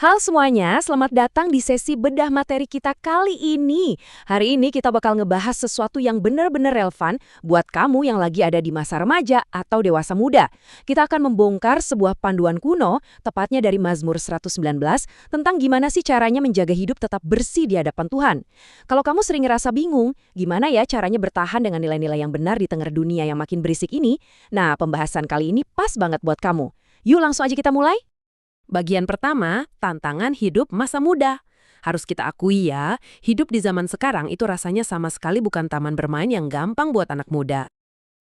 Halo semuanya, selamat datang di sesi bedah materi kita kali ini. Hari ini kita bakal ngebahas sesuatu yang benar-benar relevan buat kamu yang lagi ada di masa remaja atau dewasa muda. Kita akan membongkar sebuah panduan kuno, tepatnya dari Mazmur 119, tentang gimana sih caranya menjaga hidup tetap bersih di hadapan Tuhan. Kalau kamu sering ngerasa bingung, gimana ya caranya bertahan dengan nilai-nilai yang benar di tengah dunia yang makin berisik ini? Nah, pembahasan kali ini pas banget buat kamu. Yuk langsung aja kita mulai. Bagian pertama, tantangan hidup masa muda. Harus kita akui ya, hidup di zaman sekarang itu rasanya sama sekali bukan taman bermain yang gampang buat anak muda.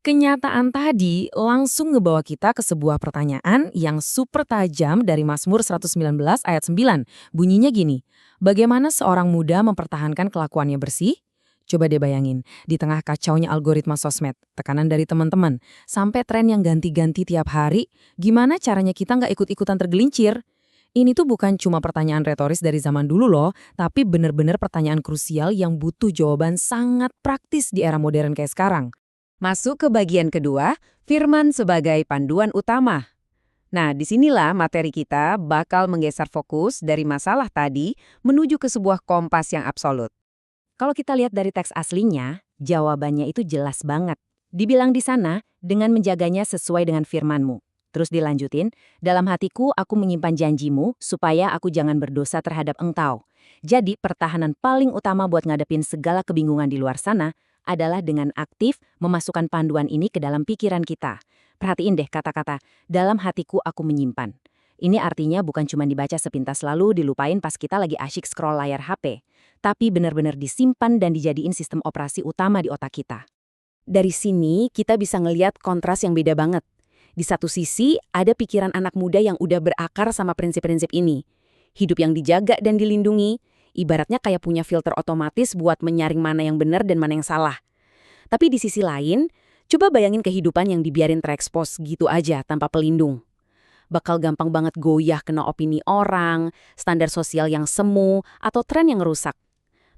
Kenyataan tadi langsung ngebawa kita ke sebuah pertanyaan yang super tajam dari Mazmur 119 ayat 9. Bunyinya gini, bagaimana seorang muda mempertahankan kelakuannya bersih? Coba deh bayangin, di tengah kacaunya algoritma sosmed, tekanan dari teman-teman, sampai tren yang ganti-ganti tiap hari, gimana caranya kita nggak ikut-ikutan tergelincir? Ini tuh bukan cuma pertanyaan retoris dari zaman dulu loh, tapi bener-bener pertanyaan krusial yang butuh jawaban sangat praktis di era modern kayak sekarang. Masuk ke bagian kedua, firman sebagai panduan utama. Nah, disinilah materi kita bakal menggeser fokus dari masalah tadi menuju ke sebuah kompas yang absolut. Kalau kita lihat dari teks aslinya, jawabannya itu jelas banget. Dibilang di sana, dengan menjaganya sesuai dengan firman-Mu. Terus dilanjutin, dalam hatiku aku menyimpan janjimu supaya aku jangan berdosa terhadap engkau. Jadi pertahanan paling utama buat ngadepin segala kebingungan di luar sana adalah dengan aktif memasukkan panduan ini ke dalam pikiran kita. Perhatiin deh kata-kata, dalam hatiku aku menyimpan. Ini artinya bukan cuma dibaca sepintas lalu dilupain pas kita lagi asyik scroll layar HP, tapi benar-benar disimpan dan dijadiin sistem operasi utama di otak kita. Dari sini kita bisa ngeliat kontras yang beda banget. Di satu sisi ada pikiran anak muda yang udah berakar sama prinsip-prinsip ini. Hidup yang dijaga dan dilindungi, ibaratnya kayak punya filter otomatis buat menyaring mana yang benar dan mana yang salah. Tapi di sisi lain, coba bayangin kehidupan yang dibiarin terekspos gitu aja tanpa pelindung. Bakal gampang banget goyah kena opini orang, standar sosial yang semu, atau tren yang rusak.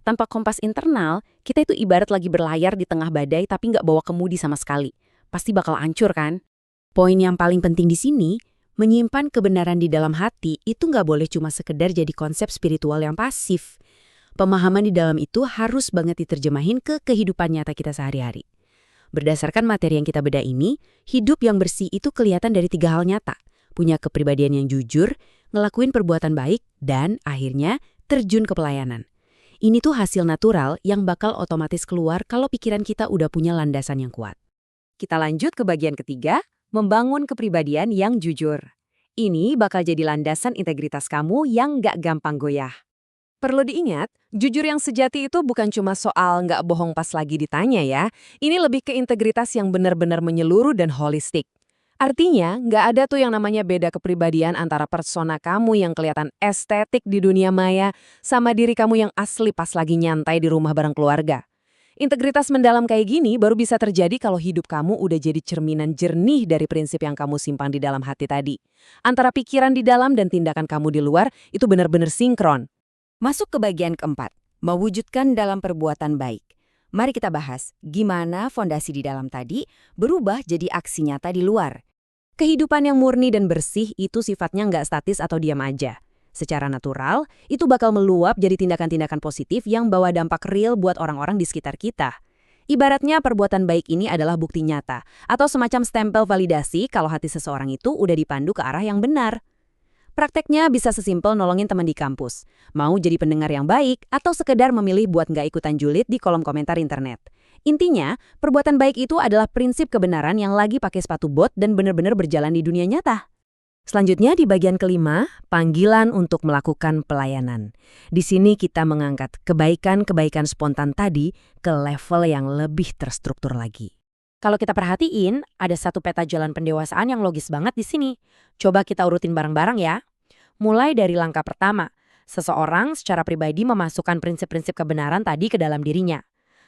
Tanpa kompas internal, kita itu ibarat lagi berlayar di tengah badai tapi nggak bawa kemudi sama sekali. Pasti bakal hancur kan? Poin yang paling penting di sini, menyimpan kebenaran di dalam hati itu nggak boleh cuma sekedar jadi konsep spiritual yang pasif. Pemahaman di dalam itu harus banget diterjemahin ke kehidupan nyata kita sehari-hari. Berdasarkan materi yang kita bedah ini, hidup yang bersih itu kelihatan dari 3 hal nyata. Punya kepribadian yang jujur, ngelakuin perbuatan baik, dan akhirnya terjun ke pelayanan. Ini tuh hasil natural yang bakal otomatis keluar kalau pikiran kita udah punya landasan yang kuat. Kita lanjut ke bagian ketiga, membangun kepribadian yang jujur. Ini bakal jadi landasan integritas kamu yang nggak gampang goyah. Perlu diingat, jujur yang sejati itu bukan cuma soal nggak bohong pas lagi ditanya ya. Ini lebih ke integritas yang benar-benar menyeluruh dan holistik. Artinya, nggak ada tuh yang namanya beda kepribadian antara persona kamu yang kelihatan estetik di dunia maya sama diri kamu yang asli pas lagi nyantai di rumah bareng keluarga. Integritas mendalam kayak gini baru bisa terjadi kalau hidup kamu udah jadi cerminan jernih dari prinsip yang kamu simpan di dalam hati tadi. Antara pikiran di dalam dan tindakan kamu di luar itu benar-benar sinkron. Masuk ke bagian keempat, mewujudkan dalam perbuatan baik. Mari kita bahas gimana fondasi di dalam tadi berubah jadi aksi nyata di luar. Kehidupan yang murni dan bersih itu sifatnya nggak statis atau diam aja. Secara natural, itu bakal meluap jadi tindakan-tindakan positif yang bawa dampak real buat orang-orang di sekitar kita. Ibaratnya perbuatan baik ini adalah bukti nyata, atau semacam stempel validasi kalau hati seseorang itu udah dipandu ke arah yang benar. Prakteknya bisa sesimpel nolongin teman di kampus, mau jadi pendengar yang baik, atau sekedar memilih buat nggak ikutan julid di kolom komentar internet. Intinya, perbuatan baik itu adalah prinsip kebenaran yang lagi pakai sepatu bot dan benar-benar berjalan di dunia nyata. Selanjutnya di bagian kelima, panggilan untuk melakukan pelayanan. Di sini kita mengangkat kebaikan-kebaikan spontan tadi ke level yang lebih terstruktur lagi. Kalau kita perhatiin, ada satu peta jalan pendewasaan yang logis banget di sini. Coba kita urutin bareng-bareng ya. Mulai dari langkah pertama, seseorang secara pribadi memasukkan prinsip-prinsip kebenaran tadi ke dalam dirinya.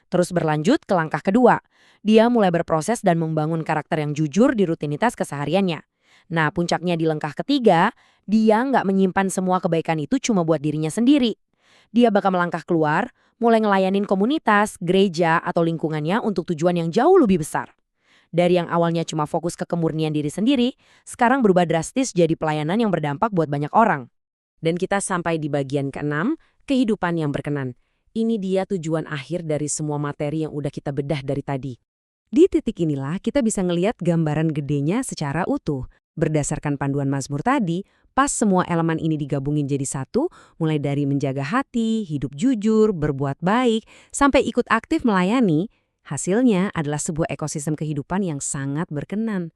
Terus berlanjut ke langkah kedua, dia mulai berproses dan membangun karakter yang jujur di rutinitas kesehariannya. Nah, puncaknya di langkah ketiga, dia nggak menyimpan semua kebaikan itu cuma buat dirinya sendiri. Dia bakal melangkah keluar, mulai ngelayanin komunitas, gereja, atau lingkungannya untuk tujuan yang jauh lebih besar. Dari yang awalnya cuma fokus ke kemurnian diri sendiri, sekarang berubah drastis jadi pelayanan yang berdampak buat banyak orang. Dan kita sampai di bagian ke-6, kehidupan yang berkenan. Ini dia tujuan akhir dari semua materi yang udah kita bedah dari tadi. Di titik inilah kita bisa ngelihat gambaran gedenya secara utuh. Berdasarkan panduan Mazmur tadi, pas semua elemen ini digabungin jadi satu, mulai dari menjaga hati, hidup jujur, berbuat baik, sampai ikut aktif melayani, hasilnya adalah sebuah ekosistem kehidupan yang sangat berkenan.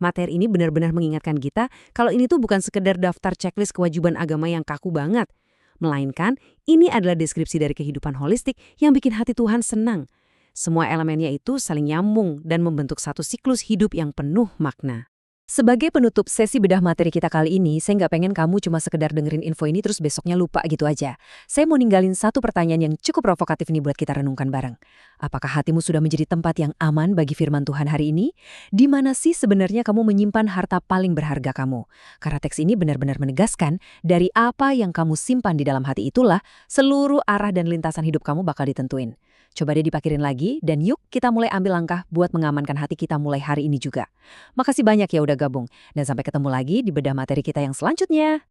Materi ini benar-benar mengingatkan kita kalau ini tuh bukan sekedar daftar checklist kewajiban agama yang kaku banget. Melainkan, ini adalah deskripsi dari kehidupan holistik yang bikin hati Tuhan senang. Semua elemennya itu saling nyambung dan membentuk satu siklus hidup yang penuh makna. Sebagai penutup sesi bedah materi kita kali ini, saya nggak pengen kamu cuma sekedar dengerin info ini terus besoknya lupa gitu aja. Saya mau ninggalin satu pertanyaan yang cukup provokatif ini buat kita renungkan bareng. Apakah hatimu sudah menjadi tempat yang aman bagi firman Tuhan hari ini? Di mana sih sebenarnya kamu menyimpan harta paling berharga kamu? Karena teks ini benar-benar menegaskan, dari apa yang kamu simpan di dalam hati itulah, seluruh arah dan lintasan hidup kamu bakal ditentuin. Coba deh dipakirin lagi, dan yuk kita mulai ambil langkah buat mengamankan hati kita mulai hari ini juga. Makasih banyak ya udah gabung, dan sampai ketemu lagi di bedah materi kita yang selanjutnya.